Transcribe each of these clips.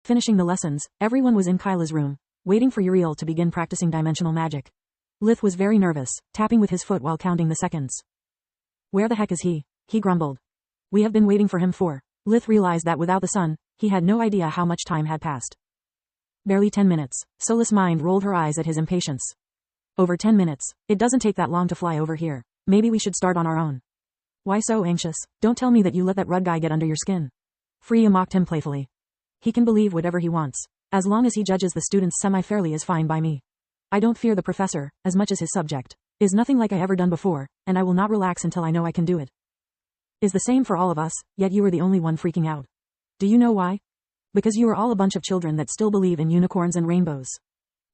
Finishing the lessons, everyone was in Kyla's room, waiting for Uriel to begin practicing dimensional magic. Lith was very nervous, tapping with his foot while counting the seconds. Where the heck is he? He grumbled. We have been waiting for him for. Lith realized that without the sun, he had no idea how much time had passed. Barely 10 minutes. Soulless Mind rolled her eyes at his impatience. Over 10 minutes. It doesn't take that long to fly over here. Maybe we should start on our own. Why so anxious? Don't tell me that you let that rug guy get under your skin. Freya mocked him playfully. He can believe whatever he wants. As long as he judges the students semi-fairly is fine by me. I don't fear the professor, as much as his subject. Is nothing like I ever done before, and I will not relax until I know I can do it. Is the same for all of us, yet you are the only one freaking out. Do you know why? Because you are all a bunch of children that still believe in unicorns and rainbows.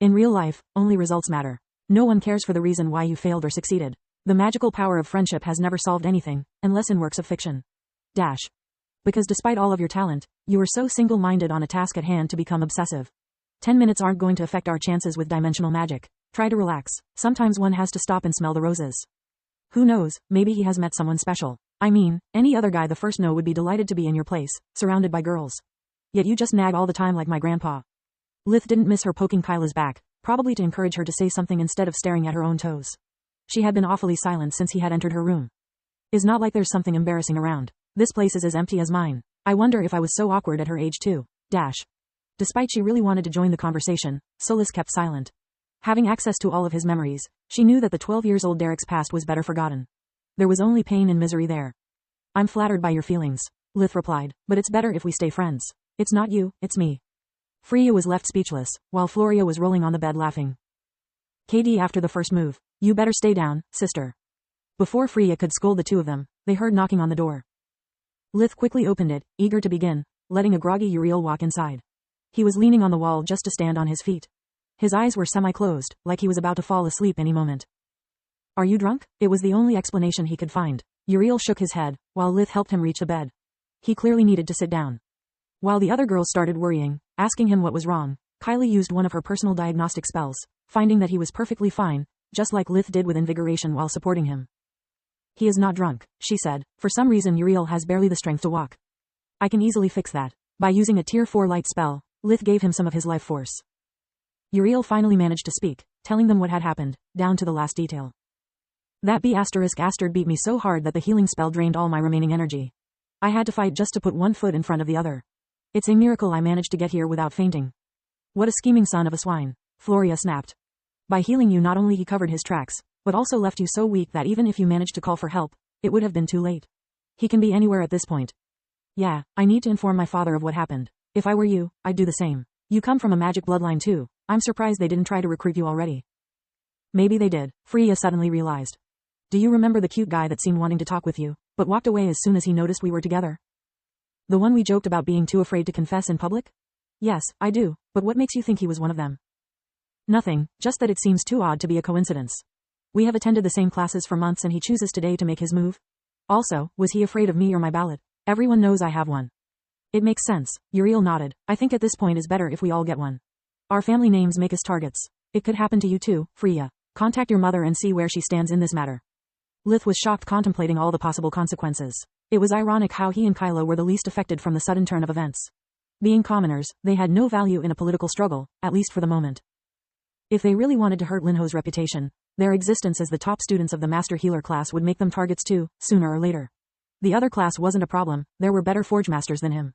In real life, only results matter. No one cares for the reason why you failed or succeeded. The magical power of friendship has never solved anything, unless in works of fiction. Because despite all of your talent, you are so single-minded on a task at hand to become obsessive. 10 minutes aren't going to affect our chances with dimensional magic. Try to relax. Sometimes one has to stop and smell the roses. Who knows, maybe he has met someone special. I mean, any other guy the first know would be delighted to be in your place, surrounded by girls. Yet you just nag all the time like my grandpa. Lith didn't miss her poking Kyla's back, probably to encourage her to say something instead of staring at her own toes. She had been awfully silent since he had entered her room. It's not like there's something embarrassing around. This place is as empty as mine. I wonder if I was so awkward at her age too. Despite she really wanted to join the conversation, Solus kept silent. Having access to all of his memories, she knew that the 12 years old Derek's past was better forgotten. There was only pain and misery there. I'm flattered by your feelings, Lith replied, but it's better if we stay friends. It's not you, it's me. Freya was left speechless, while Floria was rolling on the bed laughing. KD after the first move. You better stay down, sister. Before Freya could scold the two of them, they heard knocking on the door. Lith quickly opened it, eager to begin, letting a groggy Uriel walk inside. He was leaning on the wall just to stand on his feet. His eyes were semi-closed, like he was about to fall asleep any moment. Are you drunk? It was the only explanation he could find. Uriel shook his head, while Lith helped him reach the bed. He clearly needed to sit down. While the other girls started worrying, asking him what was wrong, Kylie used one of her personal diagnostic spells, finding that he was perfectly fine, just like Lith did with invigoration while supporting him. He is not drunk, she said. For some reason Uriel has barely the strength to walk. I can easily fix that. By using a tier 4 light spell, Lith gave him some of his life force. Uriel finally managed to speak, telling them what had happened, down to the last detail. That B** beat me so hard that the healing spell drained all my remaining energy. I had to fight just to put one foot in front of the other. It's a miracle I managed to get here without fainting. What a scheming son of a swine, Floria snapped. By healing you not only he covered his tracks, but also left you so weak that even if you managed to call for help, it would have been too late. He can be anywhere at this point. Yeah, I need to inform my father of what happened. If I were you, I'd do the same. You come from a magic bloodline too. I'm surprised they didn't try to recruit you already. Maybe they did, Freya suddenly realized. Do you remember the cute guy that seemed wanting to talk with you, but walked away as soon as he noticed we were together? The one we joked about being too afraid to confess in public? Yes, I do, but what makes you think he was one of them? Nothing, just that it seems too odd to be a coincidence. We have attended the same classes for months and he chooses today to make his move. Also, was he afraid of me or my ballot? Everyone knows I have one. It makes sense, Uriel nodded. I think at this point is better if we all get one. Our family names make us targets. It could happen to you too, Freya. Contact your mother and see where she stands in this matter. Lith was shocked contemplating all the possible consequences. It was ironic how he and Kylo were the least affected from the sudden turn of events. Being commoners, they had no value in a political struggle, at least for the moment. If they really wanted to hurt Linho's reputation, their existence as the top students of the Master Healer class would make them targets too, sooner or later. The other class wasn't a problem, there were better Forge Masters than him.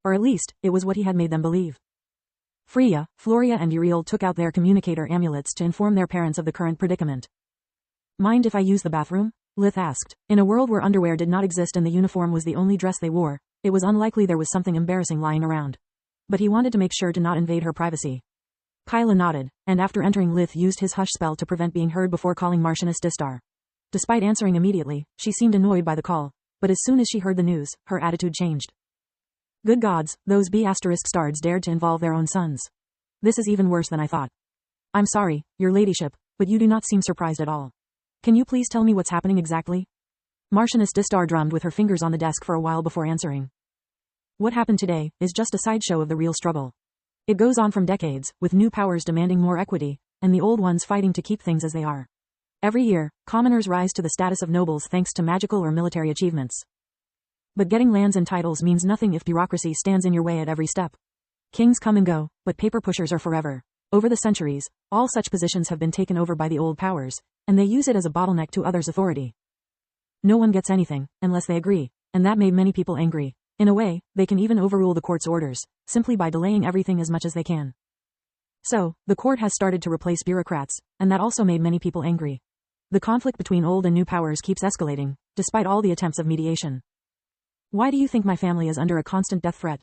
Or at least, it was what he had made them believe. Freya, Floria and Uriel took out their communicator amulets to inform their parents of the current predicament. Mind if I use the bathroom? Lith asked. In a world where underwear did not exist and the uniform was the only dress they wore, it was unlikely there was something embarrassing lying around. But he wanted to make sure to not invade her privacy. Kyla nodded, and after entering Lith used his hush spell to prevent being heard before calling Martianus Distar. Despite answering immediately, she seemed annoyed by the call, but as soon as she heard the news, her attitude changed. Good gods, those B** stards dared to involve their own sons. This is even worse than I thought. I'm sorry, your ladyship, but you do not seem surprised at all. Can you please tell me what's happening exactly? Martianus Distar drummed with her fingers on the desk for a while before answering. What happened today is just a sideshow of the real struggle. It goes on from decades, with new powers demanding more equity, and the old ones fighting to keep things as they are. Every year, commoners rise to the status of nobles thanks to magical or military achievements. But getting lands and titles means nothing if bureaucracy stands in your way at every step. Kings come and go, but paper pushers are forever. Over the centuries, all such positions have been taken over by the old powers, and they use it as a bottleneck to others' authority. No one gets anything, unless they agree, and that made many people angry. In a way, they can even overrule the court's orders, simply by delaying everything as much as they can. So, the court has started to replace bureaucrats, and that also made many people angry. The conflict between old and new powers keeps escalating, despite all the attempts of mediation. Why do you think my family is under a constant death threat?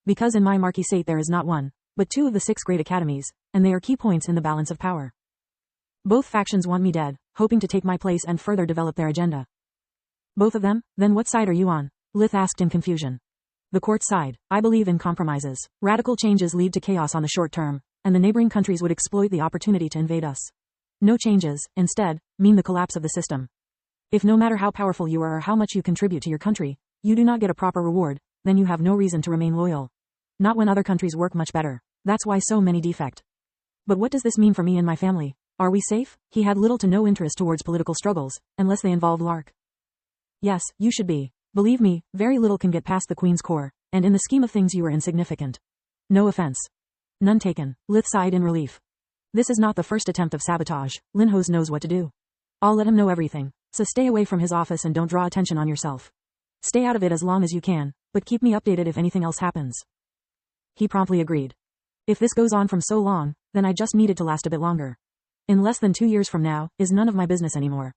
Because in my marquisate there is not one, but 2 of the 6 great academies, and they are key points in the balance of power. Both factions want me dead, hoping to take my place and further develop their agenda. Both of them? Then what side are you on? Lith asked in confusion. The court side. I believe in compromises. Radical changes lead to chaos on the short term, and the neighboring countries would exploit the opportunity to invade us. No changes, instead, mean the collapse of the system. If no matter how powerful you are or how much you contribute to your country, you do not get a proper reward, then you have no reason to remain loyal. Not when other countries work much better. That's why so many defect. But what does this mean for me and my family? Are we safe? He had little to no interest towards political struggles, unless they involved Lark. Yes, you should be. Believe me, very little can get past the Queen's core, and in the scheme of things you are insignificant. No offense. None taken. Lith sighed in relief. This is not the first attempt of sabotage. Linhos knows what to do. I'll let him know everything, so stay away from his office and don't draw attention on yourself. Stay out of it as long as you can, but keep me updated if anything else happens. He promptly agreed. If this goes on from so long, then I just need it to last a bit longer. In less than 2 years from now, is none of my business anymore.